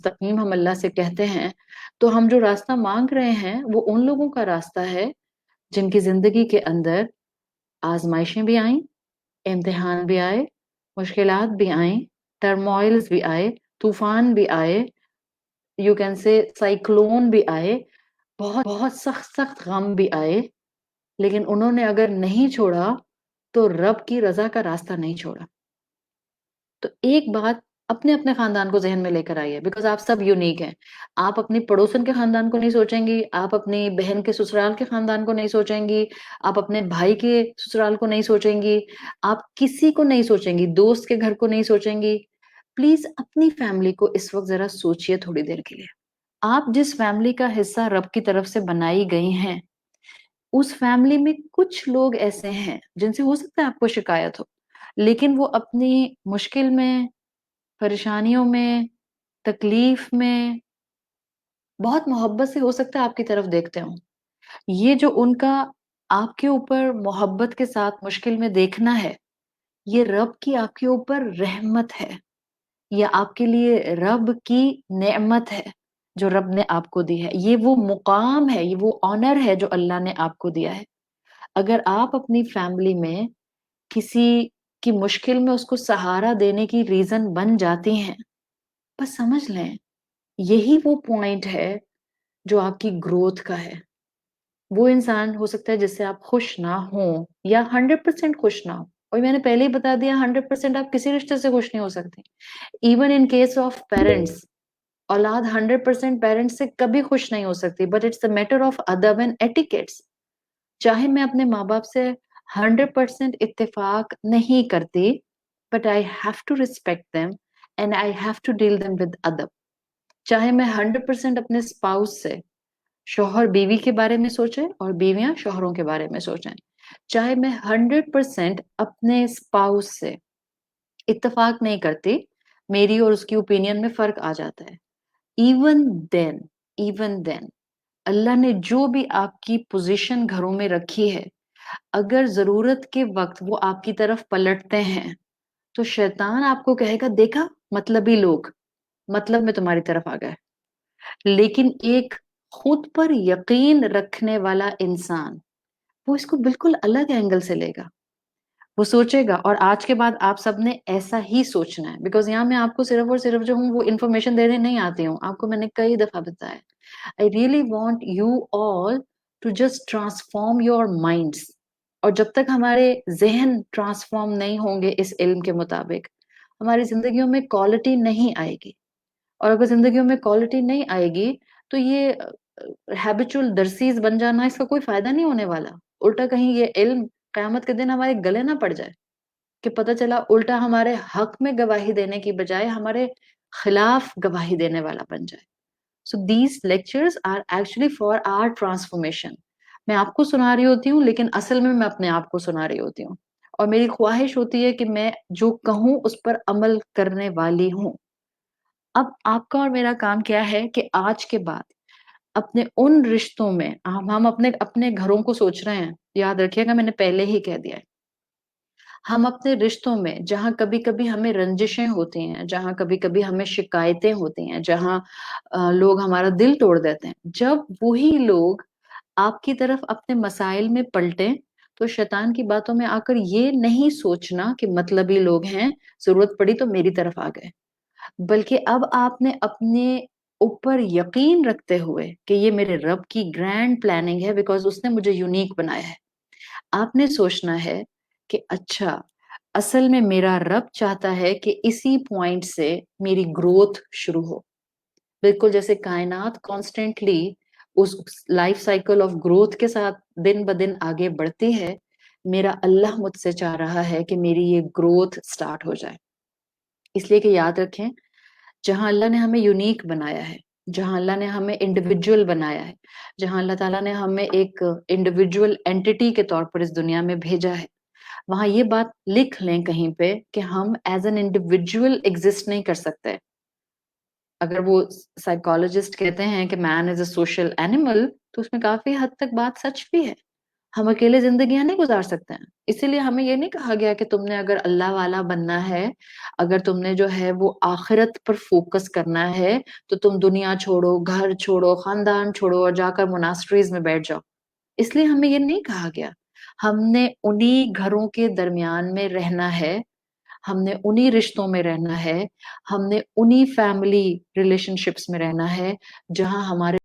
مستقیم ہم اللہ سے کہتے ہیں تو ہم جو راستہ مانگ رہے ہیں وہ ان لوگوں کا راستہ ہے جن کی زندگی کے اندر آزمائشیں بھی آئیں، امتحان بھی آئے، مشکلات بھی آئیں، ٹرموائلز بھی آئے، طوفان بھی آئے، یو کین سے سائیکلون بھی آئے، بہت بہت سخت سخت غم بھی آئے، لیکن انہوں نے اگر نہیں چھوڑا تو رب کی رضا کا راستہ نہیں چھوڑا۔ تو ایک بات اپنے اپنے خاندان کو ذہن میں لے کر آئیے، بیکاز آپ سب یونیک ہیں۔ آپ اپنی پڑوسن کے خاندان کو نہیں سوچیں گی، آپ اپنی بہن کے سسرال کے خاندان کو نہیں سوچیں گی، آپ اپنے بھائی کے سسرال کو نہیں سوچیں گی، آپ کسی کو نہیں سوچیں گی، دوست کے گھر کو نہیں سوچیں گی۔ پلیز اپنی فیملی کو اس وقت ذرا سوچئے تھوڑی دیر کے لیے۔ آپ جس فیملی کا حصہ رب کی طرف سے بنائی گئی ہیں، اس فیملی میں کچھ لوگ ایسے ہیں جن سے ہو سکتا ہے آپ کو شکایت ہو، لیکن وہ اپنی مشکل میں، پریشانیوں میں، تکلیف میں بہت محبت سے ہو سکتا ہے آپ کی طرف دیکھتے ہوں۔ یہ جو ان کا آپ کے اوپر محبت کے ساتھ مشکل میں دیکھنا ہے، یہ رب کی آپ کے اوپر رحمت ہے، یا آپ کے لیے رب کی نعمت ہے جو رب نے آپ کو دی ہے۔ یہ وہ مقام ہے، یہ وہ آنر ہے جو اللہ نے آپ کو دیا ہے۔ اگر آپ اپنی فیملی میں کسی کی مشکل میں اس کو سہارا دینے کی ریزن بن جاتی ہیں، بس سمجھ لیں یہی وہ پوائنٹ ہے جو آپ کی گروتھ کا ہے۔ وہ انسان ہو سکتا ہے جس سے آپ خوش نہ ہوں یا 100% خوش نہ ہوں، اور میں نے پہلے ہی بتا دیا 100% آپ کسی رشتے سے خوش نہیں ہو سکتے۔ Even in case of parents, اولاد 100% پیرنٹس سے کبھی خوش نہیں ہو سکتی، but it's a matter of ادب اینڈ ایٹیکیٹس۔ چاہے میں اپنے ماں باپ سے 100% اتفاق نہیں کرتی، but I have to respect them and I have to deal them with ادب۔ چاہے میں 100% اپنے اسپاؤس سے، شوہر بیوی کے بارے میں سوچیں اور بیویاں شوہروں کے بارے میں سوچیں، چاہے میں 100% اپنے اسپاؤس سے اتفاق نہیں کرتی، میری اور اس کی اوپینین میں فرق آ جاتا ہے، ایون دین اللہ نے جو بھی آپ کی پوزیشن گھروں میں رکھی ہے، اگر ضرورت کے وقت وہ آپ کی طرف پلٹتے ہیں تو شیطان آپ کو کہے گا دیکھا مطلبی لوگ مطلب میں تمہاری طرف آ گئے، لیکن ایک خود پر یقین رکھنے والا انسان وہ اس کو بالکل الگ اینگل سے لے گا، وہ سوچے گا۔ اور آج کے بعد آپ سب نے ایسا ہی سوچنا ہے، بیکاز یہاں میں آپ کو صرف اور صرف جو ہوں وہ انفارمیشن دینے نہیں آتی ہوں، آپ کو میں نے کئی دفعہ بتایا۔ I really want you all to just transform your minds، اور جب تک ہمارے ذہن ٹرانسفارم نہیں ہوں گے اس علم کے مطابق، ہماری زندگیوں میں کوالٹی نہیں آئے گی، اور اگر زندگیوں میں کوالٹی نہیں آئے گی تو یہ ہیبیچول درسیز بن جانا، اس کا کوئی فائدہ نہیں ہونے والا۔ الٹا کہیں یہ علم قیامت کے دن ہمارے گلے نہ پڑ جائے کہ پتہ چلا الٹا ہمارے حق میں گواہی دینے کی بجائے ہمارے خلاف گواہی دینے والا بن جائے۔ So these lectures are actually for our transformation۔ میں آپ کو سنا رہی ہوتی ہوں لیکن اصل میں اپنے آپ کو سنا رہی ہوتی ہوں، اور میری خواہش ہوتی ہے کہ میں جو کہوں اس پر عمل کرنے والی ہوں۔ اب آپ کا اور میرا کام کیا ہے کہ آج کے بعد اپنے ان رشتوں میں ہم اپنے گھروں کو سوچ رہے ہیں، یاد رکھیے گا میں نے پہلے ہی کہہ دیا ہے، ہم اپنے رشتوں میں جہاں کبھی کبھی ہمیں رنجشیں ہوتی ہیں، جہاں کبھی کبھی ہمیں شکایتیں ہوتی ہیں، جہاں لوگ ہمارا دل توڑ دیتے ہیں، جب وہی لوگ آپ کی طرف اپنے مسائل میں پلٹیں تو شیطان کی باتوں میں آ کر یہ نہیں سوچنا کہ مطلبی لوگ ہیں، ضرورت پڑی تو میری طرف آ گئے، بلکہ اب آپ نے اپنے اوپر یقین رکھتے ہوئے کہ یہ میرے رب کی گرینڈ پلاننگ ہے، بیکاز اس نے مجھے یونیک بنایا ہے، آپ نے سوچنا ہے کہ اچھا اصل میں میرا رب چاہتا ہے کہ اسی پوائنٹ سے میری گروتھ شروع ہو، بالکل جیسے کائنات کانسٹنٹلی اس لائف سائیکل آف گروتھ کے ساتھ دن بدن آگے بڑھتی ہے، میرا اللہ مجھ سے چاہ رہا ہے کہ میری یہ گروتھ سٹارٹ ہو جائے۔ اس لیے کہ یاد رکھیں، جہاں اللہ نے ہمیں یونیک بنایا ہے، جہاں اللہ نے ہمیں انڈیویجول بنایا ہے، جہاں اللہ تعالیٰ نے ہمیں ایک انڈیویجول اینٹی کے طور پر اس دنیا میں بھیجا ہے، وہاں یہ بات لکھ لیں کہیں پہ کہ ہم ایز این انڈیویجول ایگزسٹ نہیں کر سکتے۔ اگر وہ سائیکالوجسٹ کہتے ہیں کہ مین از اے سوشل اینیمل، تو اس میں کافی حد تک بات سچ بھی ہے، ہم اکیلے زندگیاں نہیں گزار سکتے ہیں، اسی لیے ہمیں یہ نہیں کہا گیا کہ تم نے اگر اللہ والا بننا ہے، اگر تم نے جو ہے وہ آخرت پر فوکس کرنا ہے تو تم دنیا چھوڑو، گھر چھوڑو، خاندان چھوڑو اور جا کر موناسٹریز میں بیٹھ جاؤ۔ اس لیے ہمیں یہ نہیں کہا گیا۔ ہم نے انہی گھروں کے درمیان میں رہنا ہے، ہم نے انہی رشتوں میں رہنا ہے، ہم نے انہی فیملی ریلیشن شپس میں رہنا ہے جہاں ہمارے